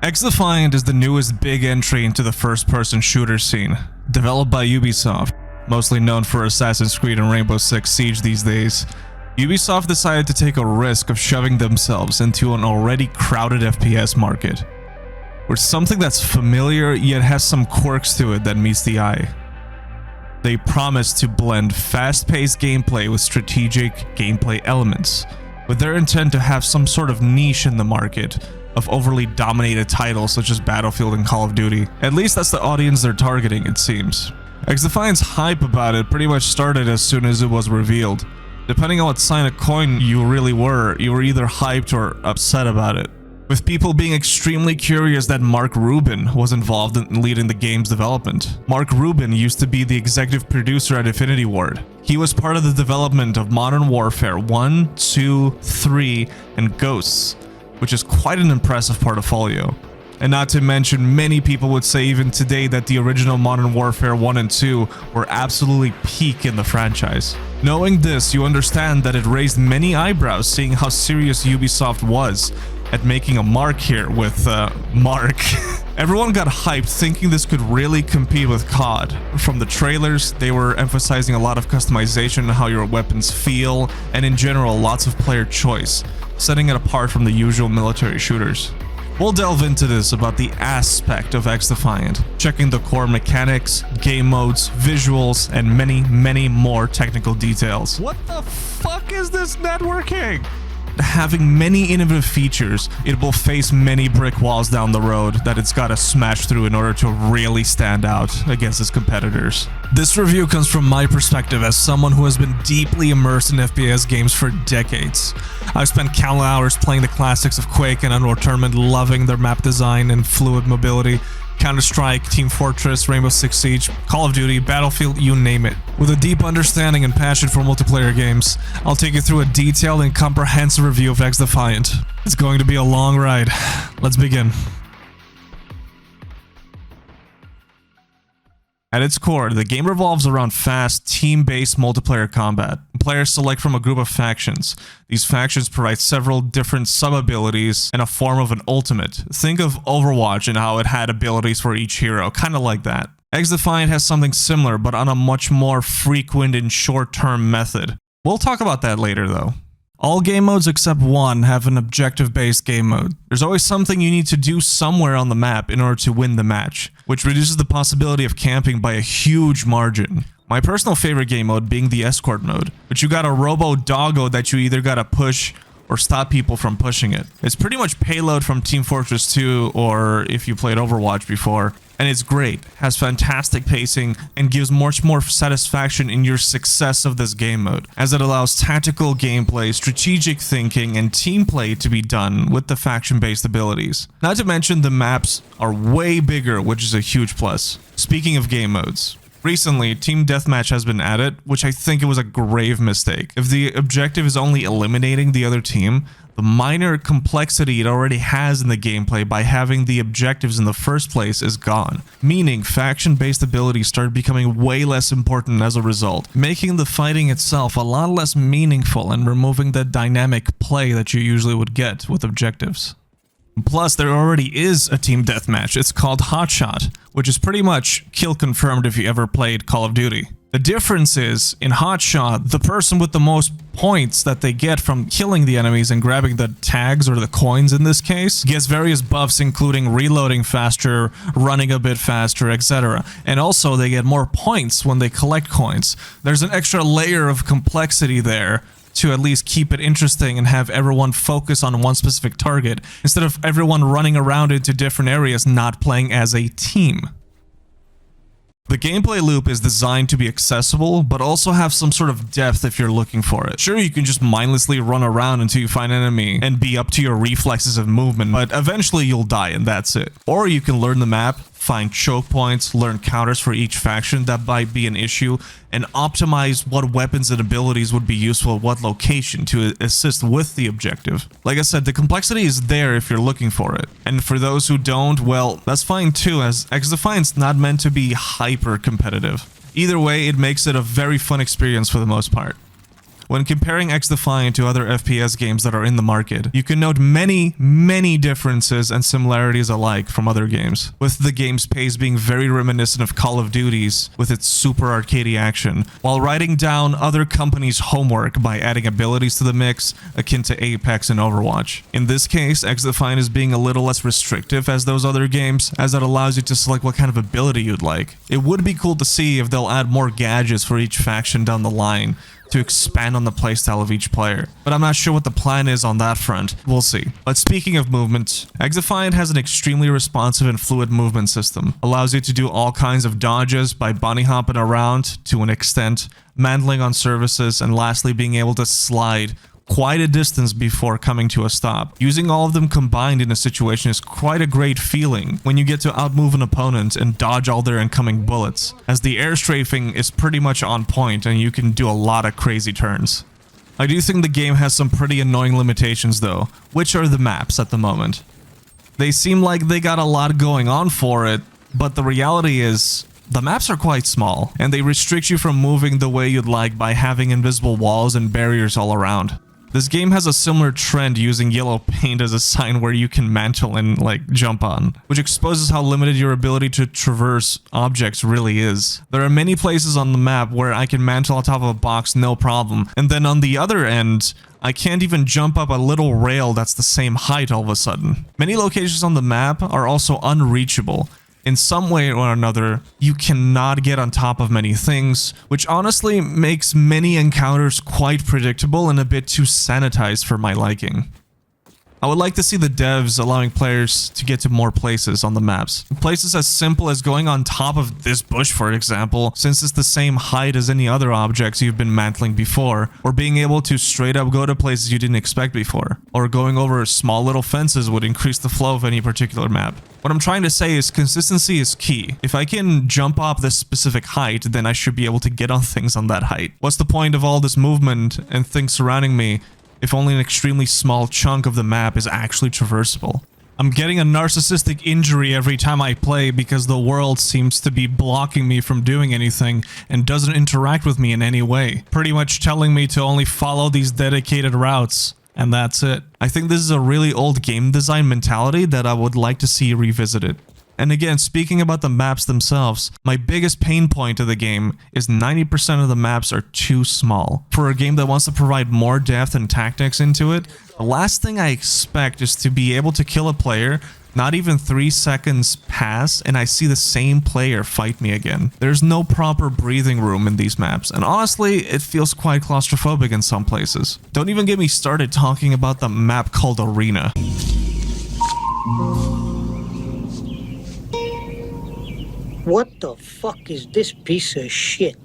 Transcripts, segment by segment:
XDefiant is the newest big entry into the first-person shooter scene, developed by Ubisoft, mostly known for Assassin's Creed and Rainbow Six Siege these days. Ubisoft decided to take a risk of shoving themselves into an already crowded FPS market, with something that's familiar yet has some quirks to it that meets the eye. They promised to blend fast-paced gameplay with strategic gameplay elements, with their intent to have some sort of niche in the market of overly dominated titles such as Battlefield and Call of Duty. At least that's the audience they're targeting, it seems. XDefiant's hype about it pretty much started as soon as it was revealed. Depending on what side of coin you really were, you were either hyped or upset about it, with people being extremely curious that Mark Rubin was involved in leading the game's development. Mark Rubin used to be the executive producer at Infinity Ward. He was part of the development of Modern Warfare 1, 2, 3, and Ghosts, which is quite an impressive portfolio. And not to mention, many people would say even today that the original Modern Warfare 1 and 2 were absolutely peak in the franchise. Knowing this, you understand that it raised many eyebrows seeing how serious Ubisoft was at making a mark here with Mark. Everyone got hyped thinking this could really compete with COD. From the trailers, they were emphasizing a lot of customization, how your weapons feel, and in general, lots of player choice, setting it apart from the usual military shooters. We'll delve into this about the aspect of XDefiant, checking the core mechanics, game modes, visuals, and many more technical details. What the fuck is this networking? Having many innovative features, it will face many brick walls down the road that it's gotta smash through in order to really stand out against its competitors. This review comes from my perspective as someone who has been deeply immersed in FPS games for decades. I've spent countless hours playing the classics of Quake and Unreal Tournament, loving their map design and fluid mobility. Counter-Strike, Team Fortress, Rainbow Six Siege, Call of Duty, Battlefield, you name it. With a deep understanding and passion for multiplayer games, I'll take you through a detailed and comprehensive review of XDefiant. It's going to be a long ride. Let's begin. At its core, the game revolves around fast, team-based multiplayer combat. Players select from a group of factions. These factions provide several different sub-abilities and a form of an ultimate. Think of Overwatch and how it had abilities for each hero, kind of like that. XDefiant has something similar, but on a much more frequent and short-term method. We'll talk about that later, though. All game modes except one have an objective-based game mode. There's always something you need to do somewhere on the map in order to win the match, which reduces the possibility of camping by a huge margin. My personal favorite game mode being the escort mode, which you got a robo-doggo that you either gotta push or stop people from pushing it. It's pretty much payload from Team Fortress 2 or if you played Overwatch before. And it's great, has fantastic pacing, and gives much more satisfaction in your success of this game mode, as it allows tactical gameplay, strategic thinking, and team play to be done with the faction-based abilities. Not to mention the maps are way bigger, which is a huge plus. Speaking of game modes, recently, Team Deathmatch has been added, which I think it was a grave mistake. If the objective is only eliminating the other team, the minor complexity it already has in the gameplay by having the objectives in the first place is gone, meaning faction-based abilities start becoming way less important as a result, making the fighting itself a lot less meaningful and removing the dynamic play that you usually would get with objectives. Plus, there already is a team deathmatch. It's called Hotshot, which is pretty much kill confirmed if you ever played Call of Duty. The difference is, in Hotshot, the person with the most points that they get from killing the enemies and grabbing the tags, or the coins in this case, gets various buffs including reloading faster, running a bit faster, etc. And also they get more points when they collect coins. There's an extra layer of complexity there to at least keep it interesting and have everyone focus on one specific target, instead of everyone running around into different areas not playing as a team. The gameplay loop is designed to be accessible, but also have some sort of depth if you're looking for it. Sure, you can just mindlessly run around until you find an enemy and be up to your reflexes of movement, but eventually you'll die and that's it. Or you can learn the map, find choke points, learn counters for each faction that might be an issue, and optimize what weapons and abilities would be useful at what location to assist with the objective. Like I said, the complexity is there if you're looking for it. And for those who don't, well, that's fine too, as XDefiant's not meant to be hyper competitive. Either way, it makes it a very fun experience for the most part. When comparing XDefiant to other FPS games that are in the market, you can note many differences and similarities alike from other games, with the game's pace being very reminiscent of Call of Duty's with its super arcadey action, while writing down other companies' homework by adding abilities to the mix akin to Apex and Overwatch. In this case, XDefiant is being a little less restrictive as those other games, as it allows you to select what kind of ability you'd like. It would be cool to see if they'll add more gadgets for each faction down the line to expand on the playstyle of each player, but I'm not sure what the plan is on that front. We'll see. But speaking of movement, XDefiant has an extremely responsive and fluid movement system. Allows you to do all kinds of dodges by bunny hopping around to an extent, mantling on surfaces, and lastly being able to slide quite a distance before coming to a stop. Using all of them combined in a situation is quite a great feeling when you get to outmove an opponent and dodge all their incoming bullets, as the air strafing is pretty much on point and you can do a lot of crazy turns. I do think the game has some pretty annoying limitations though, which are the maps at the moment. They seem like they got a lot going on for it, but the reality is the maps are quite small, and they restrict you from moving the way you'd like by having invisible walls and barriers all around. This game has a similar trend using yellow paint as a sign where you can mantle and like jump on, which exposes how limited your ability to traverse objects really is. There are many places on the map where I can mantle on top of a box no problem, and then on the other end, I can't even jump up a little rail that's the same height all of a sudden. Many locations on the map are also unreachable. In some way or another, you cannot get on top of many things, which honestly makes many encounters quite predictable and a bit too sanitized for my liking. I would like to see the devs allowing players to get to more places on the maps. Places as simple as going on top of this bush, for example, since it's the same height as any other objects you've been mantling before, or being able to straight up go to places you didn't expect before, or going over small little fences would increase the flow of any particular map. What I'm trying to say is consistency is key. If I can jump up this specific height, then I should be able to get on things on that height. What's the point of all this movement and things surrounding me if only an extremely small chunk of the map is actually traversable? I'm getting a narcissistic injury every time I play because the world seems to be blocking me from doing anything and doesn't interact with me in any way, pretty much telling me to only follow these dedicated routes. And that's it. I think this is a really old game design mentality that I would like to see revisited. And again, speaking about the maps themselves, my biggest pain point of the game is 90% of the maps are too small. For a game that wants to provide more depth and tactics into it, the last thing I expect is to be able to kill a player, not even 3 seconds pass, and I see the same player fight me again. There's no proper breathing room in these maps, and honestly, it feels quite claustrophobic in some places. Don't even get me started talking about the map called Arena. What the fuck is this piece of shit?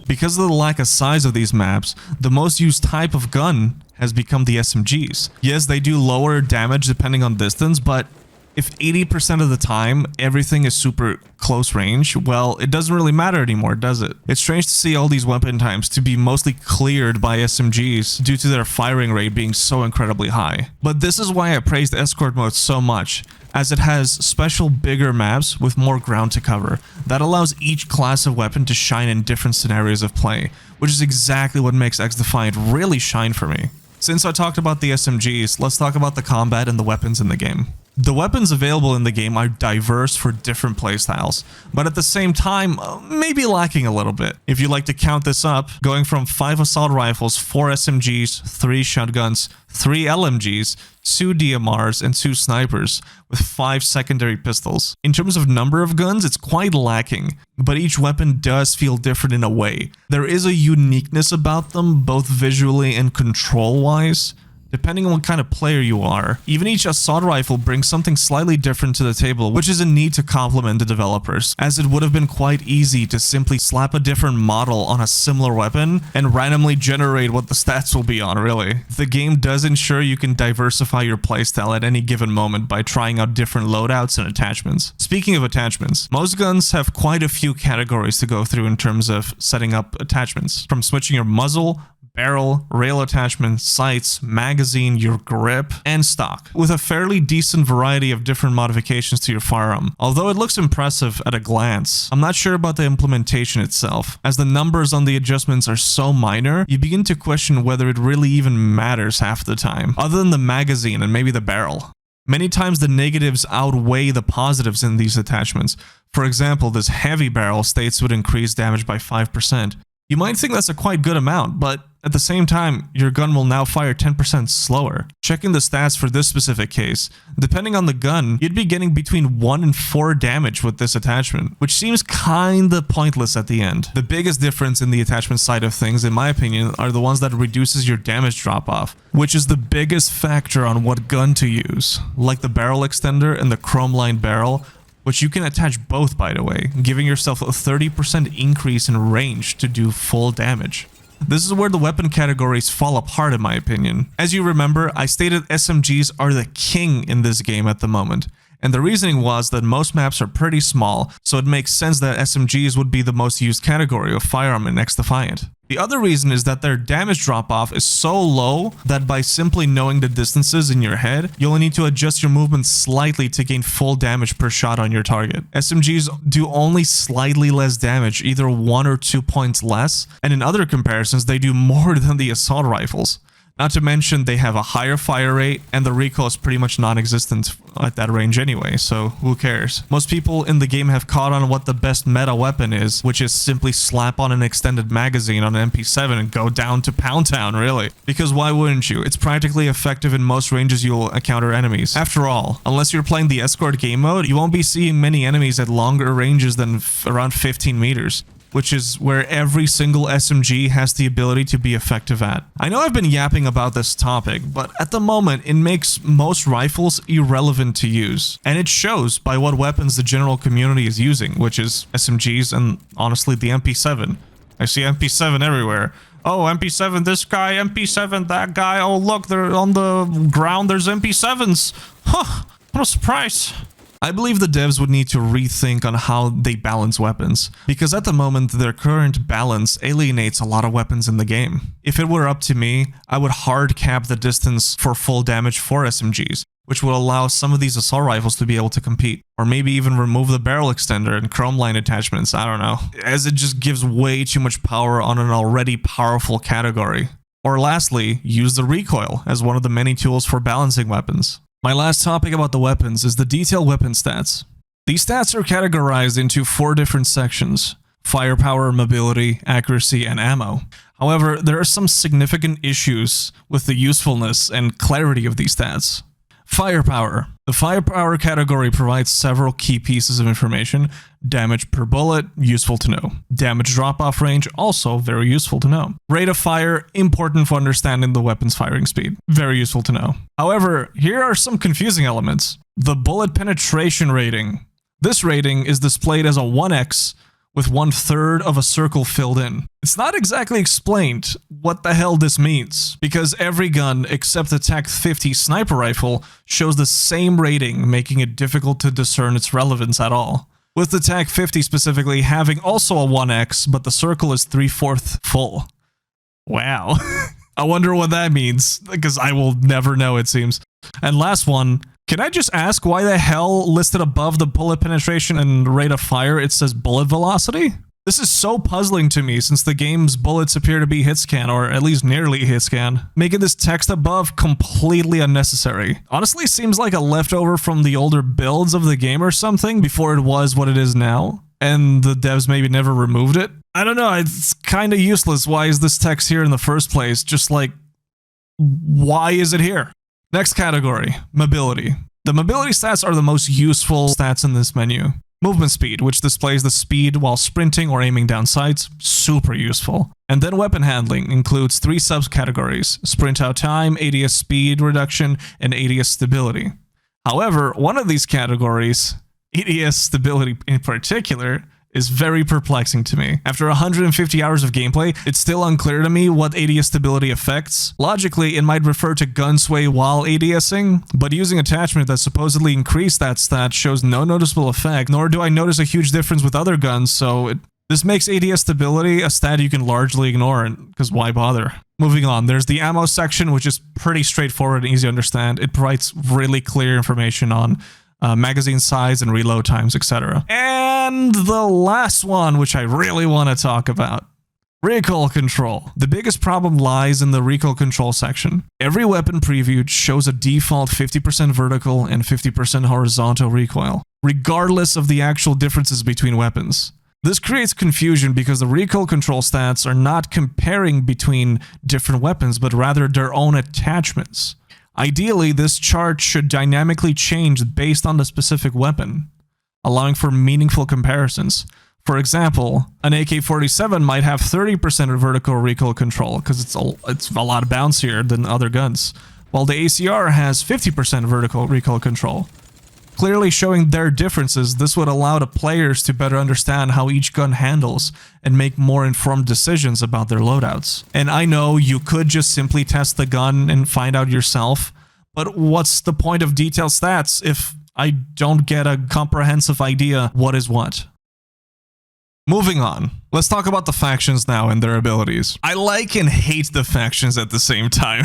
Because of the lack of size of these maps, the most used type of gun has become the SMGs. Yes, they do lower damage depending on distance, but if 80% of the time everything is super close range, well, it doesn't really matter anymore, does it? It's strange to see all these weapon times to be mostly cleared by SMGs due to their firing rate being so incredibly high. But this is why I praised escort mode so much, as it has special bigger maps with more ground to cover. That allows each class of weapon to shine in different scenarios of play, which is exactly what makes XDefiant really shine for me. Since I talked about the SMGs, let's talk about the combat and the weapons in the game. The weapons available in the game are diverse for different playstyles, but at the same time, maybe lacking a little bit. If you like to count this up, going from 5 assault rifles, 4 SMGs, 3 shotguns, 3 LMGs, 2 DMRs, and 2 snipers, with 5 secondary pistols. In terms of number of guns, it's quite lacking, but each weapon does feel different in a way. There is a uniqueness about them, both visually and control-wise, depending on what kind of player you are. Even each assault rifle brings something slightly different to the table, which is a need to compliment the developers, as it would have been quite easy to simply slap a different model on a similar weapon and randomly generate what the stats will be on, really. The game does ensure you can diversify your playstyle at any given moment by trying out different loadouts and attachments. Speaking of attachments, most guns have quite a few categories to go through in terms of setting up attachments, from switching your muzzle, barrel, rail attachment, sights, magazine, your grip, and stock, with a fairly decent variety of different modifications to your firearm. Although it looks impressive at a glance, I'm not sure about the implementation itself, as the numbers on the adjustments are so minor, you begin to question whether it really even matters half the time, other than the magazine and maybe the barrel. Many times the negatives outweigh the positives in these attachments. For example, this heavy barrel states would increase damage by 5%. You might think that's a quite good amount, but at the same time, your gun will now fire 10% slower. Checking the stats for this specific case, depending on the gun, you'd be getting between 1 and 4 damage with this attachment, which seems kinda pointless at the end. The biggest difference in the attachment side of things, in my opinion, are the ones that reduces your damage drop-off, which is the biggest factor on what gun to use, like the barrel extender and the chrome-lined barrel, which you can attach both, by the way, giving yourself a 30% increase in range to do full damage. This is where the weapon categories fall apart in my opinion. As you remember, I stated SMGs are the king in this game at the moment, and the reasoning was that most maps are pretty small, so it makes sense that SMGs would be the most used category of firearm in XDefiant. The other reason is that their damage drop-off is so low that by simply knowing the distances in your head, you'll need to adjust your movement slightly to gain full damage per shot on your target. SMGs do only slightly less damage, either 1 or 2 points less, and in other comparisons, they do more than the assault rifles. Not to mention they have a higher fire rate and the recoil is pretty much non-existent at that range anyway, so who cares? Most people in the game have caught on what the best meta weapon is, which is simply slap on an extended magazine on an MP7 and go down to Pound Town, really. Because why wouldn't you? It's practically effective in most ranges you'll encounter enemies. After all, unless you're playing the escort game mode, you won't be seeing many enemies at longer ranges than around 15 meters. Which is where every single SMG has the ability to be effective at. I know I've been yapping about this topic, but at the moment, it makes most rifles irrelevant to use. And it shows by what weapons the general community is using, which is SMGs and honestly the MP7. I see MP7 everywhere. Oh, MP7 this guy, MP7 that guy. Oh, look, they're on the ground, there's MP7s. Huh, what a surprise. I believe the devs would need to rethink on how they balance weapons, because at the moment their current balance alienates a lot of weapons in the game. If it were up to me, I would hard cap the distance for full damage for SMGs, which would allow some of these assault rifles to be able to compete, or maybe even remove the barrel extender and chrome line attachments, I don't know, as it just gives way too much power on an already powerful category. Or lastly, use the recoil as one of the many tools for balancing weapons. My last topic about the weapons is the detailed weapon stats. These stats are categorized into 4 different sections: firepower, mobility, accuracy, and ammo. However, there are some significant issues with the usefulness and clarity of these stats. Firepower. The firepower category provides several key pieces of information. Damage per bullet, useful to know. Damage drop-off range, also very useful to know. Rate of fire, important for understanding the weapon's firing speed. Very useful to know. However, here are some confusing elements. The bullet penetration rating. This rating is displayed as a 1x with 1/3 of a circle filled in. It's not exactly explained what the hell this means, because every gun except the TAC 50 sniper rifle shows the same rating, making it difficult to discern its relevance at all. With the TAC 50 specifically having also a 1x, but the circle is 3/4 full. Wow. I wonder what that means, because I will never know, it seems. And last one, can I just ask why the hell listed above the bullet penetration and rate of fire it says bullet velocity? This is so puzzling to me since the game's bullets appear to be hitscan, or at least nearly hitscan, making this text above completely unnecessary. Honestly, seems like a leftover from the older builds of the game or something before it was what it is now, and the devs maybe never removed it. I don't know, it's kind of useless. Why is this text here in the first place? Just like, why is it here? Next category, mobility. The mobility stats are the most useful stats in this menu. Movement speed, which displays the speed while sprinting or aiming down sights, super useful. And then weapon handling includes 3 subcategories: sprint out time, ADS speed reduction, and ADS stability. However, one of these categories, ADS stability in particular, is very perplexing to me. After 150 hours of gameplay, it's still unclear to me what ADS stability affects. Logically, it might refer to gun sway while ADSing, but using attachment that supposedly increased that stat shows no noticeable effect, nor do I notice a huge difference with other guns, so This makes ADS stability a stat you can largely ignore, because why bother? Moving on, there's the ammo section, which is pretty straightforward and easy to understand. It provides really clear information on magazine size and reload times, etc. And the last one, which I really want to talk about. Recoil control. The biggest problem lies in the recoil control section. Every weapon previewed shows a default 50% vertical and 50% horizontal recoil, regardless of the actual differences between weapons. This creates confusion because the recoil control stats are not comparing between different weapons, but rather their own attachments. Ideally, this chart should dynamically change based on the specific weapon, allowing for meaningful comparisons. For example, an AK-47 might have 30% vertical recoil control because it's a lot bouncier than other guns, while the ACR has 50% vertical recoil control. Clearly showing their differences, this would allow the players to better understand how each gun handles and make more informed decisions about their loadouts. And I know you could just simply test the gun and find out yourself, but what's the point of detailed stats if I don't get a comprehensive idea what is what? Moving on, let's talk about the factions now and their abilities. I like and hate the factions at the same time.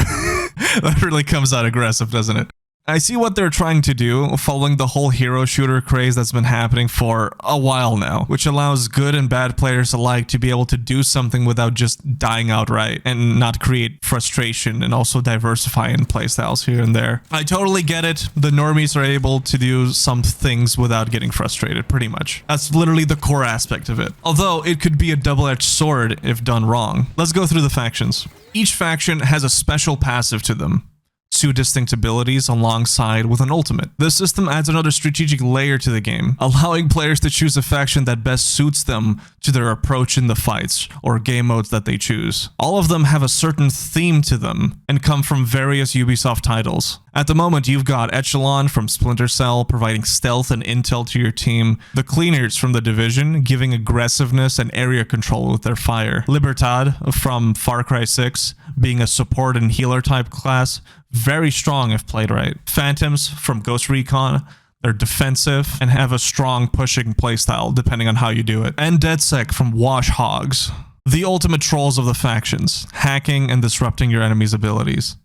That really comes out aggressive, doesn't it? I see what they're trying to do, following the whole hero shooter craze that's been happening for a while now, which allows good and bad players alike to be able to do something without just dying outright and not create frustration, and also diversify in playstyles here and there. I totally get it. The normies are able to do some things without getting frustrated, pretty much. That's literally the core aspect of it. Although it could be a double-edged sword if done wrong. Let's go through the factions. Each faction has a special passive to them. 2 distinct abilities alongside with an ultimate. This system adds another strategic layer to the game, allowing players to choose a faction that best suits them to their approach in the fights or game modes that they choose. All of them have a certain theme to them and come from various Ubisoft titles. At the moment, you've got Echelon from Splinter Cell providing stealth and intel to your team, the Cleaners from The Division giving aggressiveness and area control with their fire, Libertad from Far Cry 6 being a support and healer type class, very strong if played right. Phantoms from Ghost Recon, they're defensive and have a strong pushing playstyle depending on how you do it. And DedSec from Wash Hogs, the ultimate trolls of the factions, hacking and disrupting your enemy's abilities.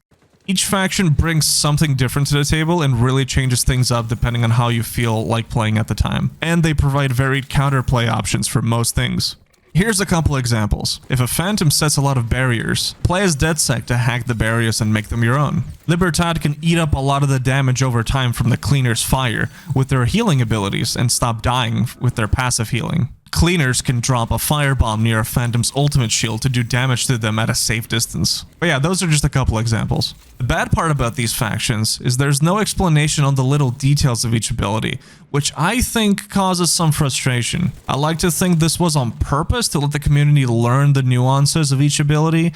Each faction brings something different to the table and really changes things up depending on how you feel like playing at the time. And they provide varied counterplay options for most things. Here's a couple examples. If a Phantom sets a lot of barriers, play as DedSec to hack the barriers and make them your own. Libertad can eat up a lot of the damage over time from the Cleaner's fire with their healing abilities and stop dying with their passive healing. Cleaners can drop a firebomb near a Phantom's ultimate shield to do damage to them at a safe distance. But yeah, those are just a couple examples. The bad part about these factions is there's no explanation on the little details of each ability, which I think causes some frustration. I like to think this was on purpose to let the community learn the nuances of each ability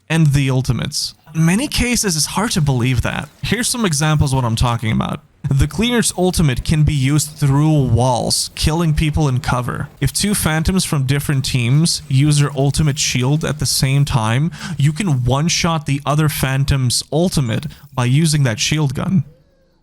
and the ultimates. In many cases, it's hard to believe that. Here's some examples of what I'm talking about. The Cleaner's ultimate can be used through walls, killing people in cover. If 2 Phantoms from different teams use their ultimate shield at the same time, you can one-shot the other Phantom's ultimate by using that shield gun,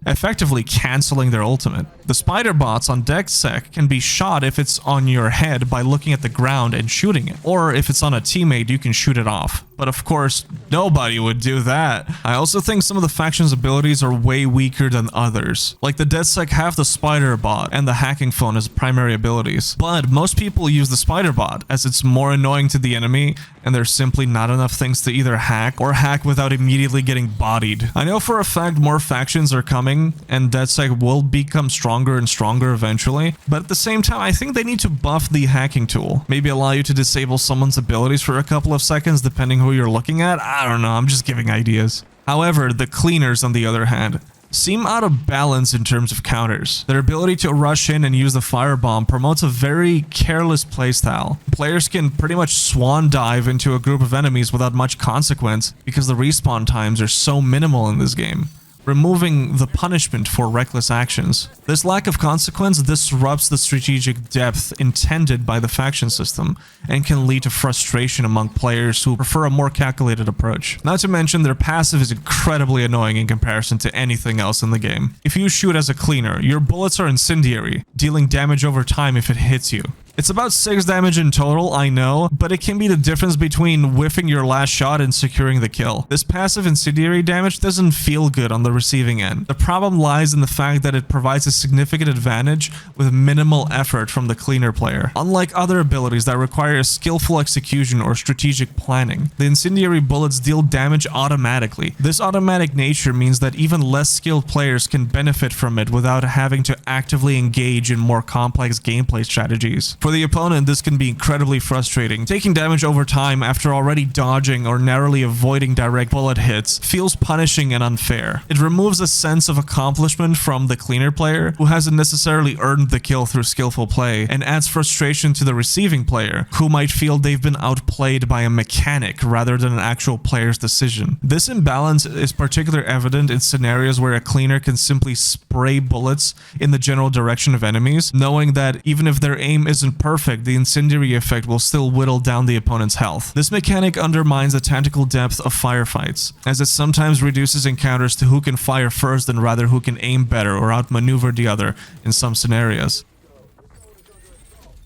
effectively canceling their ultimate. The spider bots on DedSec can be shot if it's on your head by looking at the ground and shooting it, or if it's on a teammate you can shoot it off. But of course, nobody would do that. I also think some of the faction's abilities are way weaker than others. Like the DedSec have the spider bot and the hacking phone as primary abilities, but most people use the spider bot as it's more annoying to the enemy and there's simply not enough things to either hack or hack without immediately getting bodied. I know for a fact more factions are coming and DedSec will become stronger and stronger eventually, but at the same time I think they need to buff the hacking tool. Maybe allow you to disable someone's abilities for a couple of seconds depending who you're looking at. I don't know, I'm just giving ideas. However, the Cleaners on the other hand seem out of balance in terms of counters. Their ability to rush in and use the firebomb promotes a very careless playstyle. Players can pretty much swan dive into a group of enemies without much consequence because the respawn times are so minimal in this game, removing the punishment for reckless actions. This lack of consequence disrupts the strategic depth intended by the faction system and can lead to frustration among players who prefer a more calculated approach. Not to mention their passive is incredibly annoying in comparison to anything else in the game. If you shoot as a Cleaner, your bullets are incendiary, dealing damage over time if it hits you. It's about 6 damage in total, I know, but it can be the difference between whiffing your last shot and securing the kill. This passive incendiary damage doesn't feel good on the receiving end. The problem lies in the fact that it provides a significant advantage with minimal effort from the cleaner player. Unlike other abilities that require a skillful execution or strategic planning, the incendiary bullets deal damage automatically. This automatic nature means that even less skilled players can benefit from it without having to actively engage in more complex gameplay strategies. For the opponent, this can be incredibly frustrating. Taking damage over time after already dodging or narrowly avoiding direct bullet hits feels punishing and unfair. It removes a sense of accomplishment from the cleaner player who hasn't necessarily earned the kill through skillful play, and adds frustration to the receiving player who might feel they've been outplayed by a mechanic rather than an actual player's decision. This imbalance is particularly evident in scenarios where a cleaner can simply spray bullets in the general direction of enemies, knowing that even if their aim isn't perfect, the incendiary effect will still whittle down the opponent's health. This mechanic undermines the tactical depth of firefights, as it sometimes reduces encounters to who can fire first and rather who can aim better or outmaneuver the other in some scenarios.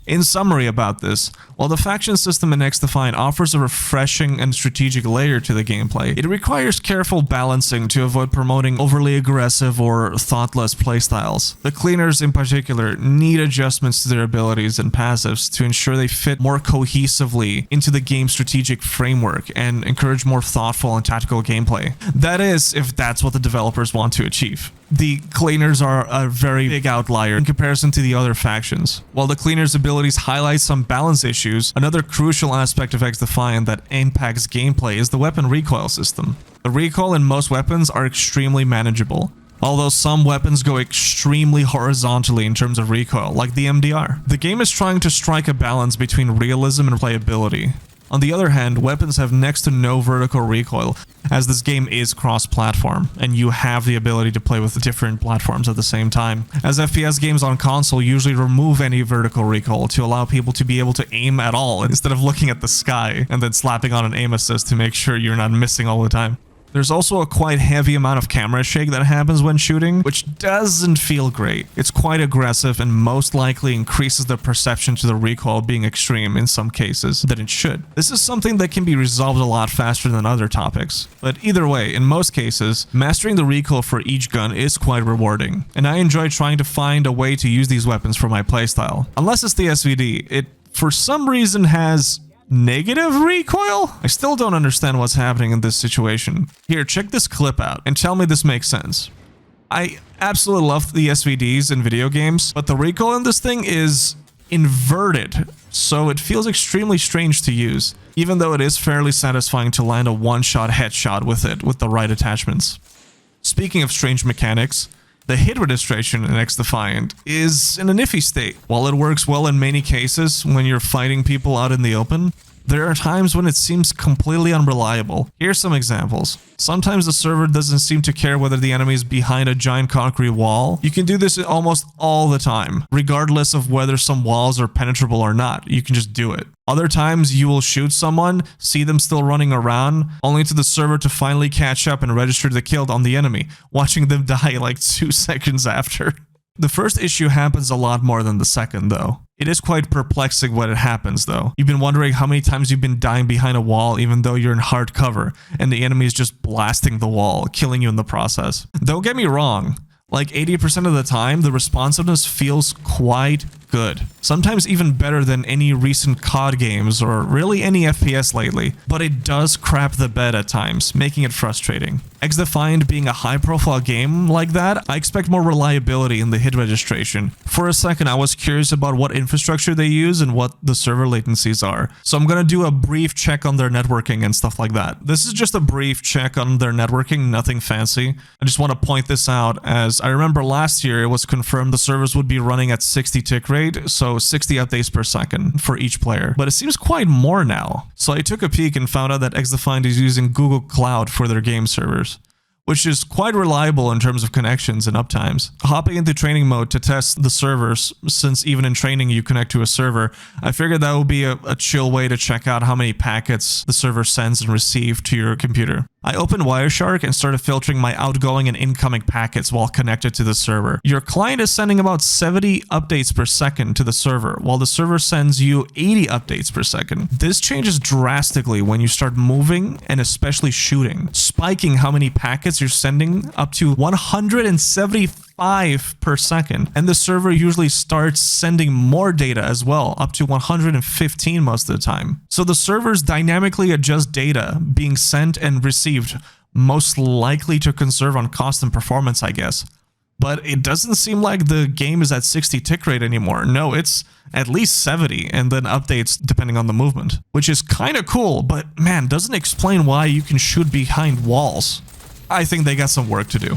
In summary about this, while the faction system in XDefiant offers a refreshing and strategic layer to the gameplay, it requires careful balancing to avoid promoting overly aggressive or thoughtless playstyles. The cleaners in particular need adjustments to their abilities and passives to ensure they fit more cohesively into the game's strategic framework and encourage more thoughtful and tactical gameplay. That is, if that's what the developers want to achieve. The cleaners are a very big outlier in comparison to the other factions. While the cleaners' abilities highlight some balance issues, another crucial aspect of XDefiant that impacts gameplay is the weapon recoil system. The recoil in most weapons are extremely manageable, although some weapons go extremely horizontally in terms of recoil, like the MDR. The game is trying to strike a balance between realism and playability. On the other hand, weapons have next to no vertical recoil, as this game is cross-platform, and you have the ability to play with different platforms at the same time, as FPS games on console usually remove any vertical recoil to allow people to be able to aim at all, instead of looking at the sky and then slapping on an aim assist to make sure you're not missing all the time. There's also a quite heavy amount of camera shake that happens when shooting, which doesn't feel great. It's quite aggressive and most likely increases the perception to the recoil being extreme in some cases than it should. This is something that can be resolved a lot faster than other topics. But either way, in most cases, mastering the recoil for each gun is quite rewarding, and I enjoy trying to find a way to use these weapons for my playstyle. Unless it's the SVD, it for some reason has negative recoil? I still don't understand what's happening in this situation. Here, check this clip out and tell me this makes sense. I absolutely love the SVDs in video games, but the recoil in this thing is inverted, so it feels extremely strange to use, even though it is fairly satisfying to land a one-shot headshot with it with the right attachments. Speaking of strange mechanics, the hit registration in XDefiant is in an iffy state. While it works well in many cases when you're fighting people out in the open, there are times when it seems completely unreliable. Here's some examples. Sometimes the server doesn't seem to care whether the enemy is behind a giant concrete wall. You can do this almost all the time, regardless of whether some walls are penetrable or not. You can just do it. Other times you will shoot someone, see them still running around, only to the server to finally catch up and register the kill on the enemy, watching them die like 2 seconds after. The first issue happens a lot more than the second, though. It is quite perplexing when it happens, though. You've been wondering how many times you've been dying behind a wall even though you're in hard cover, and the enemy is just blasting the wall, killing you in the process. Don't get me wrong, like 80% of the time, the responsiveness feels quite good. Sometimes even better than any recent COD games or really any FPS lately, but it does crap the bed at times, making it frustrating. XDefiant being a high-profile game like that, I expect more reliability in the hit registration. For a second, I was curious about what infrastructure they use and what the server latencies are, so I'm gonna do a brief check on their networking and stuff like that. This is just a brief check on their networking, nothing fancy. I just want to point this out, as I remember last year it was confirmed the servers would be running at 60 tick rate, so 60 updates per second for each player, but it seems quite more now. So I took a peek and found out that XDefiant is using Google Cloud for their game servers, which is quite reliable in terms of connections and uptimes. Hopping into training mode to test the servers, since even in training you connect to a server, I figured that would be a chill way to check out how many packets the server sends and receives to your computer. I opened Wireshark and started filtering my outgoing and incoming packets while connected to the server. Your client is sending about 70 updates per second to the server, while the server sends you 80 updates per second. This changes drastically when you start moving and especially shooting, spiking how many packets you're sending up to 175 per second, and the server usually starts sending more data as well, up to 115 most of the time. So the servers dynamically adjust data being sent and received, most likely to conserve on cost and performance, I guess. But it doesn't seem like the game is at 60 tick rate anymore. No, it's at least 70, and then updates depending on the movement, which is kind of cool, but man, doesn't explain why you can shoot behind walls. I think they got some work to do.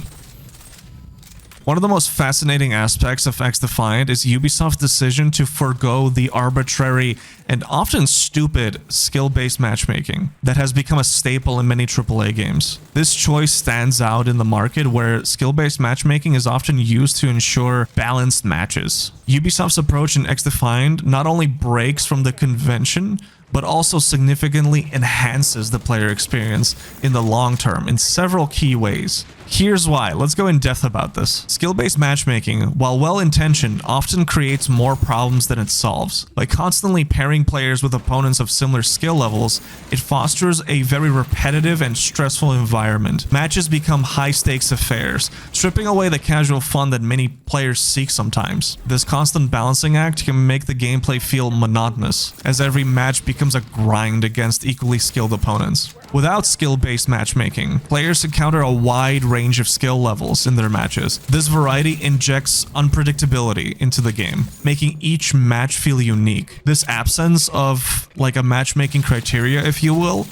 One of the most fascinating aspects of XDefiant is Ubisoft's decision to forgo the arbitrary and often stupid skill-based matchmaking that has become a staple in many AAA games. This choice stands out in the market where skill-based matchmaking is often used to ensure balanced matches. Ubisoft's approach in XDefiant not only breaks from the convention, but also significantly enhances the player experience in the long term in several key ways. Here's why. Let's go in depth about this. Skill-based matchmaking, while well-intentioned, often creates more problems than it solves. By constantly pairing players with opponents of similar skill levels, it fosters a very repetitive and stressful environment. Matches become high-stakes affairs, stripping away the casual fun that many players seek sometimes. This constant balancing act can make the gameplay feel monotonous, as every match becomes a grind against equally skilled opponents. Without skill-based matchmaking, players encounter a wide range of skill levels in their matches. This variety injects unpredictability into the game, making each match feel unique. This absence of like a matchmaking criteria, if you will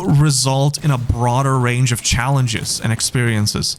result in a broader range of challenges and experiences,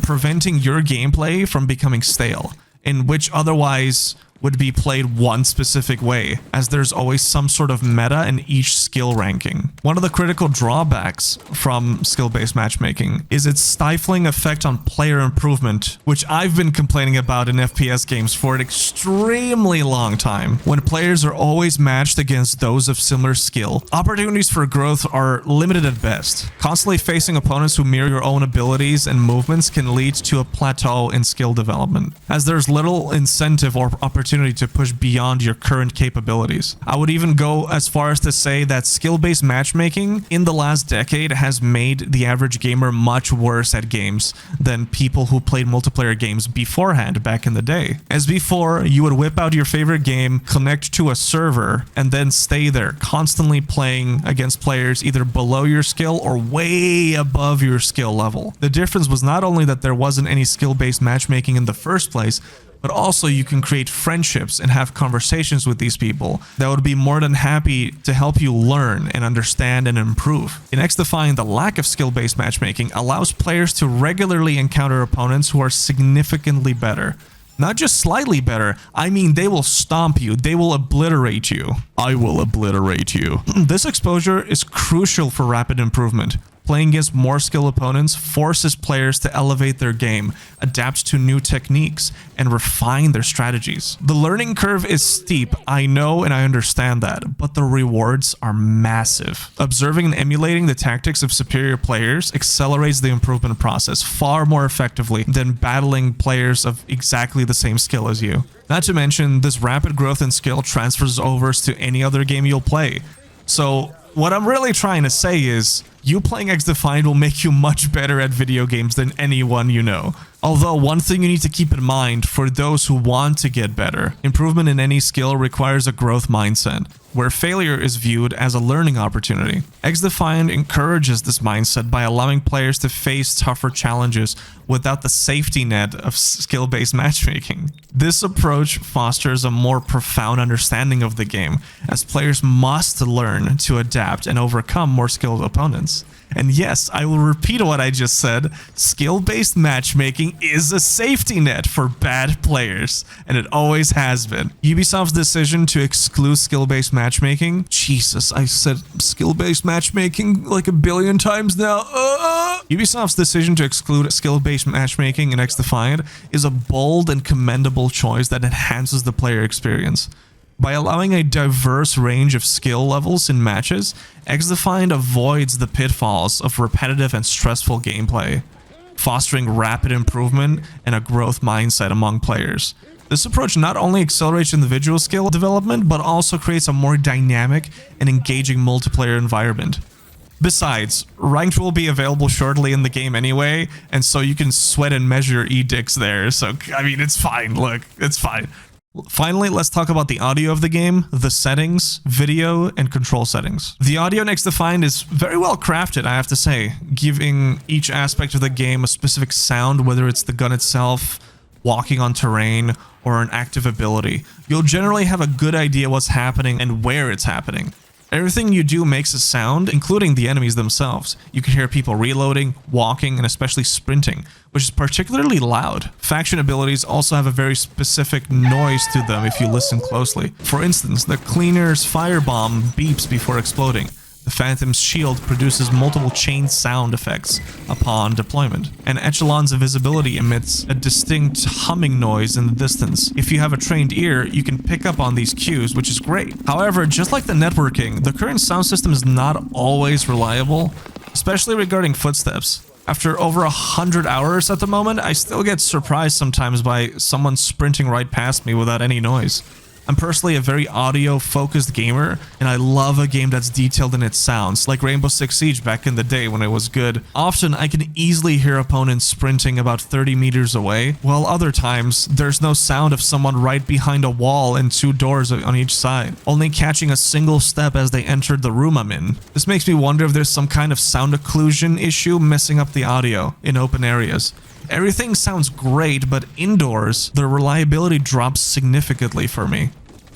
preventing your gameplay from becoming stale, in which otherwise would be played one specific way, as there's always some sort of meta in each skill ranking. One of the critical drawbacks from skill-based matchmaking is its stifling effect on player improvement, which I've been complaining about in FPS games for an extremely long time. When players are always matched against those of similar skill, opportunities for growth are limited at best. Constantly facing opponents who mirror your own abilities and movements can lead to a plateau in skill development, as there's little incentive or opportunity to push beyond your current capabilities. I would even go as far as to say that skill-based matchmaking in the last decade has made the average gamer much worse at games than people who played multiplayer games beforehand back in the day. As before, you would whip out your favorite game, connect to a server, and then stay there, constantly playing against players either below your skill or way above your skill level. The difference was not only that there wasn't any skill-based matchmaking in the first place, but also you can create friendships and have conversations with these people that would be more than happy to help you learn and understand and improve. In XDefiant, the lack of skill-based matchmaking allows players to regularly encounter opponents who are significantly better. Not just slightly better, I mean they will stomp you, they will obliterate you. I will obliterate you. This exposure is crucial for rapid improvement. Playing against more skilled opponents forces players to elevate their game, adapt to new techniques, and refine their strategies. The learning curve is steep, I know and I understand that, but the rewards are massive. Observing and emulating the tactics of superior players accelerates the improvement process far more effectively than battling players of exactly the same skill as you. Not to mention, this rapid growth in skill transfers over to any other game you'll play. So, what I'm really trying to say is, you playing XDefiant will make you much better at video games than anyone you know. Although one thing you need to keep in mind for those who want to get better, improvement in any skill requires a growth mindset, where failure is viewed as a learning opportunity. XDefiant encourages this mindset by allowing players to face tougher challenges without the safety net of skill-based matchmaking. This approach fosters a more profound understanding of the game, as players must learn to adapt and overcome more skilled opponents. And yes, I will repeat what I just said, skill-based matchmaking is a safety net for bad players, and it always has been. Ubisoft's decision to exclude skill-based matchmaking, Jesus, I said skill-based matchmaking like a billion times now. Ubisoft's decision to exclude skill-based matchmaking in XDefiant is a bold and commendable choice that enhances the player experience. By allowing a diverse range of skill levels in matches, XDefiant avoids the pitfalls of repetitive and stressful gameplay, fostering rapid improvement and a growth mindset among players. This approach not only accelerates individual skill development, but also creates a more dynamic and engaging multiplayer environment. Besides, ranked will be available shortly in the game anyway, and so you can sweat and measure edicts there, so I mean, it's fine, look, it's fine. Finally, let's talk about the audio of the game, the settings, video, and control settings. The audio in XDefiant is very well crafted, I have to say, giving each aspect of the game a specific sound, whether it's the gun itself, walking on terrain, or an active ability. You'll generally have a good idea what's happening and where it's happening. Everything you do makes a sound, including the enemies themselves. You can hear people reloading, walking, and especially sprinting, which is particularly loud. Faction abilities also have a very specific noise to them if you listen closely. For instance, the Cleaner's firebomb beeps before exploding. The Phantom's shield produces multiple chain sound effects upon deployment, and Echelon's invisibility emits a distinct humming noise in the distance. If you have a trained ear, you can pick up on these cues, which is great. However, just like the networking, the current sound system is not always reliable, especially regarding footsteps. After over 100 hours at the moment, I still get surprised sometimes by someone sprinting right past me without any noise. I'm personally a very audio-focused gamer, and I love a game that's detailed in its sounds, like Rainbow Six Siege back in the day when it was good. Often, I can easily hear opponents sprinting about 30 meters away, while other times, there's no sound of someone right behind a wall and 2 doors on each side, only catching a single step as they entered the room I'm in. This makes me wonder if there's some kind of sound occlusion issue messing up the audio in open areas. Everything sounds great, but indoors, the reliability drops significantly for me.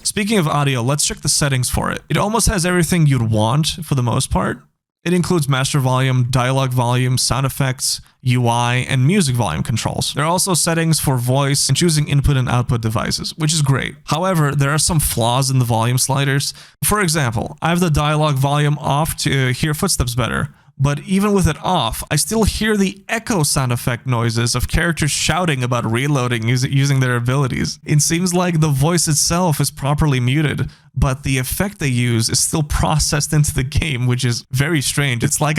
Speaking of audio, let's check the settings for it. It almost has everything you'd want for the most part. It includes master volume, dialogue volume, sound effects, UI, and music volume controls. There are also settings for voice and choosing input and output devices, which is great. However, there are some flaws in the volume sliders. For example, I have the dialogue volume off to hear footsteps better. But even with it off, I still hear the echo sound effect noises of characters shouting about reloading using their abilities. It seems like the voice itself is properly muted, but the effect they use is still processed into the game, which is very strange. It's like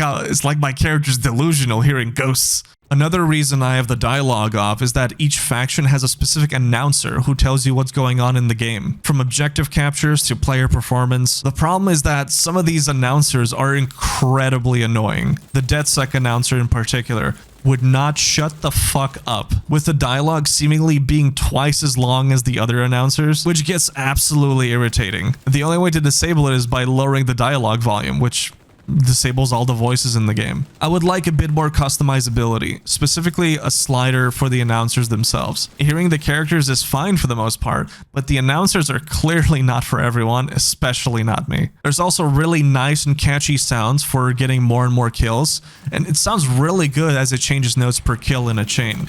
my character's delusional hearing ghosts. Another reason I have the dialogue off is that each faction has a specific announcer who tells you what's going on in the game, from objective captures to player performance. The problem is that some of these announcers are incredibly annoying. The DeathSec announcer in particular would not shut the fuck up, with the dialogue seemingly being twice as long as the other announcers, which gets absolutely irritating. The only way to disable it is by lowering the dialogue volume, which disables all the voices in the game. I would like a bit more customizability, specifically a slider for the announcers themselves. Hearing the characters is fine for the most part, but the announcers are clearly not for everyone, especially not me. There's also really nice and catchy sounds for getting more and more kills, and it sounds really good as it changes notes per kill in a chain.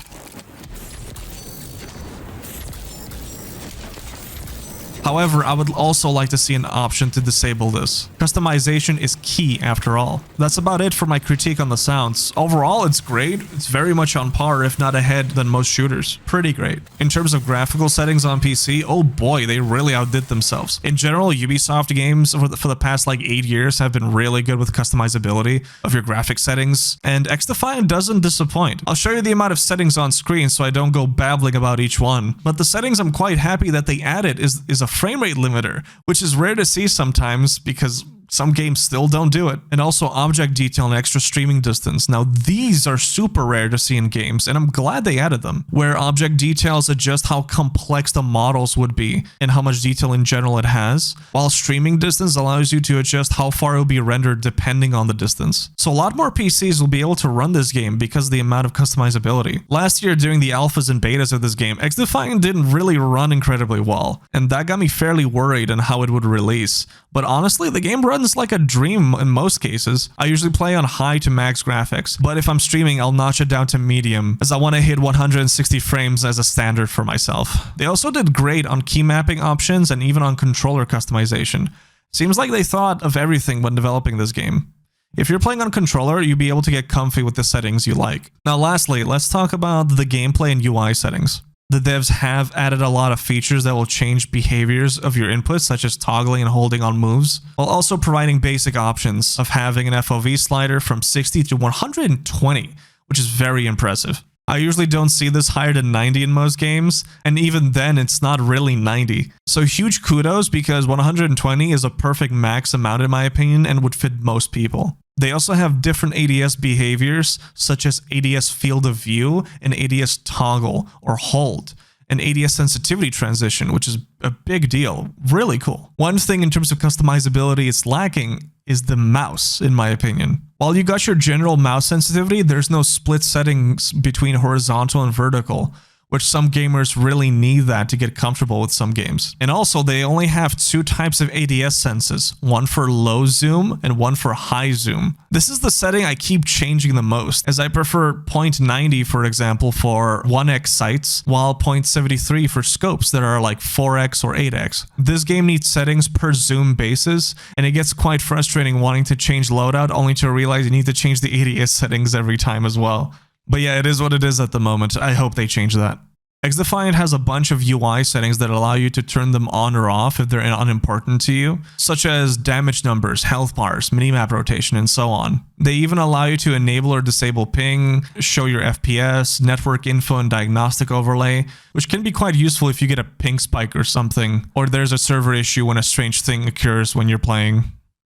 However, I would also like to see an option to disable this. Customization is key after all. That's about it for my critique on the sounds. Overall, it's great. It's very much on par, if not ahead than most shooters. Pretty great. In terms of graphical settings on PC, oh boy, they really outdid themselves. In general, Ubisoft games for the past like 8 years have been really good with customizability of your graphic settings, and XDefiant doesn't disappoint. I'll show you the amount of settings on screen so I don't go babbling about each one, but the settings I'm quite happy that they added is a frame rate limiter, which is rare to see sometimes because some games still don't do it. And also object detail and extra streaming distance. Now these are super rare to see in games, and I'm glad they added them, where object details adjust how complex the models would be and how much detail in general it has, while streaming distance allows you to adjust how far it will be rendered depending on the distance. So a lot more PCs will be able to run this game because of the amount of customizability. Last year during the alphas and betas of this game, XDefiant didn't really run incredibly well, and that got me fairly worried on how it would release. But honestly, the game runs like a dream in most cases. I usually play on high to max graphics, but if I'm streaming, I'll notch it down to medium, as I want to hit 160 frames as a standard for myself. They also did great on keymapping options and even on controller customization. Seems like they thought of everything when developing this game. If you're playing on controller, you'll be able to get comfy with the settings you like. Now lastly, let's talk about the gameplay and UI settings. The devs have added a lot of features that will change behaviors of your inputs, such as toggling and holding on moves, while also providing basic options of having an FOV slider from 60 to 120, which is very impressive. I usually don't see this higher than 90 in most games, and even then it's not really 90. So huge kudos, because 120 is a perfect max amount in my opinion and would fit most people. They also have different ADS behaviors, such as ADS field of view and ADS toggle or hold, and ADS sensitivity transition, which is a big deal. Really cool. One thing in terms of customizability it's lacking is the mouse, in my opinion. While you got your general mouse sensitivity, there's no split settings between horizontal and vertical, which some gamers really need that to get comfortable with some games. And also, they only have two types of ADS senses, one for low zoom and one for high zoom. This is the setting I keep changing the most, as I prefer 0.90, for example, for 1x sights, while 0.73 for scopes that are like 4x or 8x. This game needs settings per zoom basis, and it gets quite frustrating wanting to change loadout only to realize you need to change the ADS settings every time as well. But yeah, it is what it is at the moment. I hope they change that. XDefiant has a bunch of UI settings that allow you to turn them on or off if they're unimportant to you, such as damage numbers, health bars, minimap rotation, and so on. They even allow you to enable or disable ping, show your FPS, network info, and diagnostic overlay, which can be quite useful if you get a ping spike or something, or there's a server issue when a strange thing occurs when you're playing.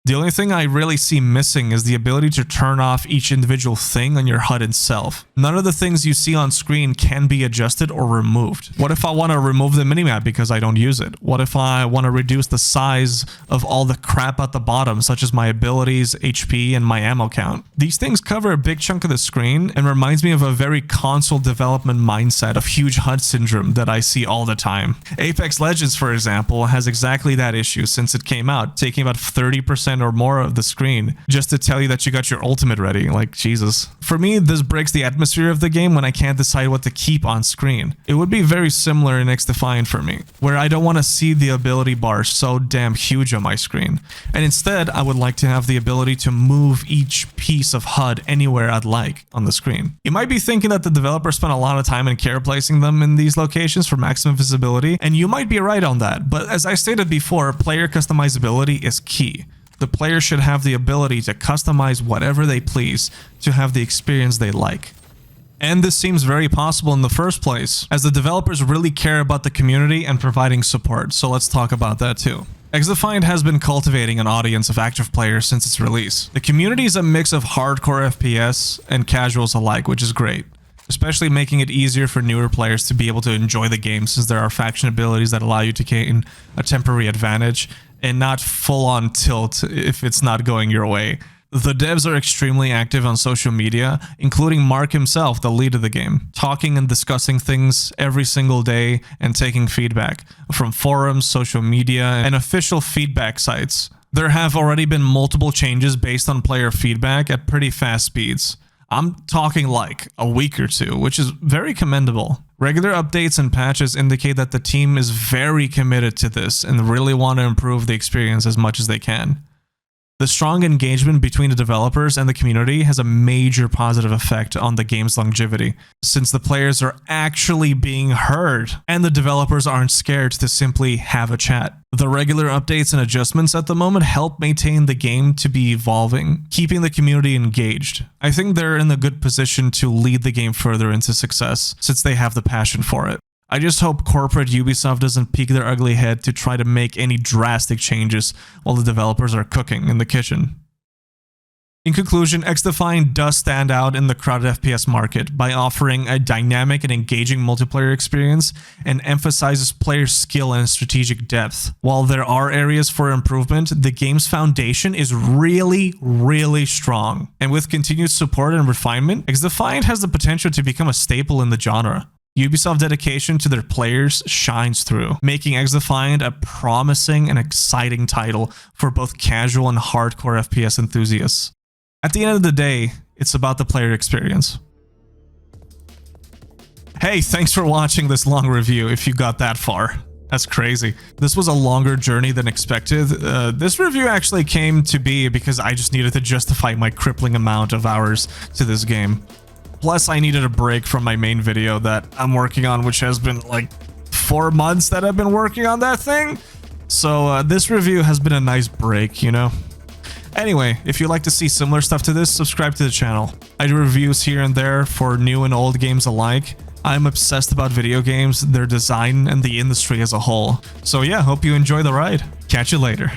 The only thing I really see missing is the ability to turn off each individual thing on your HUD itself. None of the things you see on screen can be adjusted or removed. What if I want to remove the minimap because I don't use it? What if I want to reduce the size of all the crap at the bottom, such as my abilities, HP, and my ammo count? These things cover a big chunk of the screen and reminds me of a very console development mindset of huge HUD syndrome that I see all the time. Apex Legends, for example, has exactly that issue since it came out, taking about 30% or more of the screen just to tell you that you got your ultimate ready. Like, Jesus. For me, this breaks the atmosphere of the game when I can't decide what to keep on screen. It would be very similar in XDefiant for me, where I don't want to see the ability bar so damn huge on my screen. And instead, I would like to have the ability to move each piece of HUD anywhere I'd like on the screen. You might be thinking that the developer spent a lot of time and care placing them in these locations for maximum visibility, and you might be right on that, but as I stated before, player customizability is key. The player should have the ability to customize whatever they please to have the experience they like. And this seems very possible in the first place, as the developers really care about the community and providing support, so let's talk about that too. XDefiant has been cultivating an audience of active players since its release. The community is a mix of hardcore FPS and casuals alike, which is great, especially making it easier for newer players to be able to enjoy the game, since there are faction abilities that allow you to gain a temporary advantage and not full-on tilt if it's not going your way. The devs are extremely active on social media, including Mark himself, the lead of the game, talking and discussing things every single day and taking feedback from forums, social media, and official feedback sites. There have already been multiple changes based on player feedback at pretty fast speeds. I'm talking like a week or two, which is very commendable. Regular updates and patches indicate that the team is very committed to this and really want to improve the experience as much as they can. The strong engagement between the developers and the community has a major positive effect on the game's longevity, since the players are actually being heard and the developers aren't scared to simply have a chat. The regular updates and adjustments at the moment help maintain the game to be evolving, keeping the community engaged. I think they're in a good position to lead the game further into success, since they have the passion for it. I just hope corporate Ubisoft doesn't peek their ugly head to try to make any drastic changes while the developers are cooking in the kitchen. In conclusion, XDefiant does stand out in the crowded FPS market by offering a dynamic and engaging multiplayer experience and emphasizes player skill and strategic depth. While there are areas for improvement, the game's foundation is really strong. And with continued support and refinement, XDefiant has the potential to become a staple in the genre. Ubisoft's dedication to their players shines through, making XDefiant a promising and exciting title for both casual and hardcore FPS enthusiasts. At the end of the day, it's about the player experience. Hey, thanks for watching this long review if you got that far. That's crazy. This was a longer journey than expected. This review actually came to be because I just needed to justify my crippling amount of hours to this game. Plus, I needed a break from my main video that I'm working on, which has been like 4 months that I've been working on that thing. So this review has been a nice break, you know? Anyway, if you'd like to see similar stuff to this, subscribe to the channel. I do reviews here and there for new and old games alike. I'm obsessed about video games, their design, and the industry as a whole. So yeah, hope you enjoy the ride. Catch you later.